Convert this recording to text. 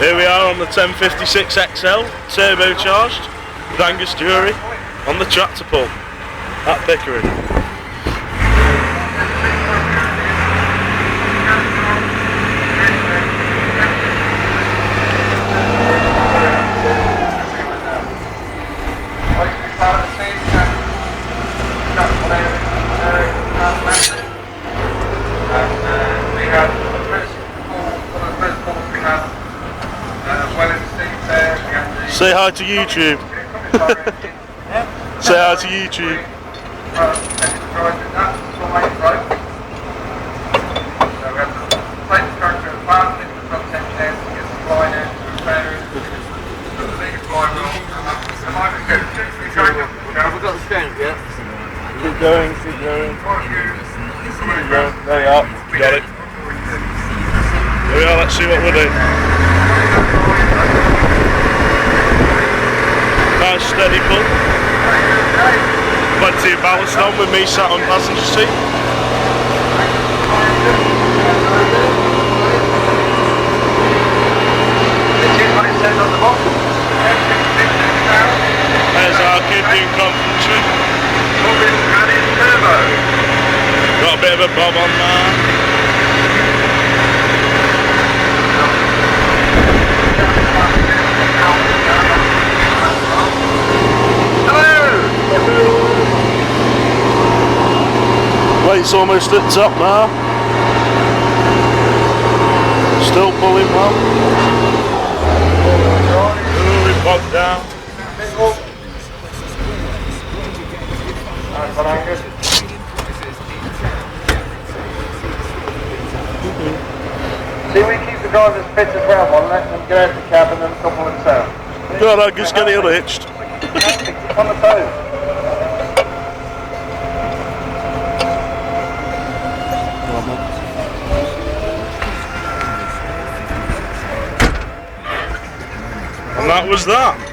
Here we are on the 1056 XL, turbocharged, with Angus Drury on the tractor pull at Pickering. Say hi to YouTube. Say hi to YouTube. Have we got the strength yet? Keep going, keep going. There you are. Got it. There we are, let's see what we're doing. Nice steady pull. Plenty of ballast on with me sat on passenger seat. There's our kid doing commentary. Got a bit of a bob on there. Weight's almost at the top now. Still pulling well. Ooh, we bogged down. Nice one, Angus. See, we keep the drivers fit as well, one, let them get out the cab and then couple themselves. Go on, Angus, get it unhitched. On the toes. And that was that.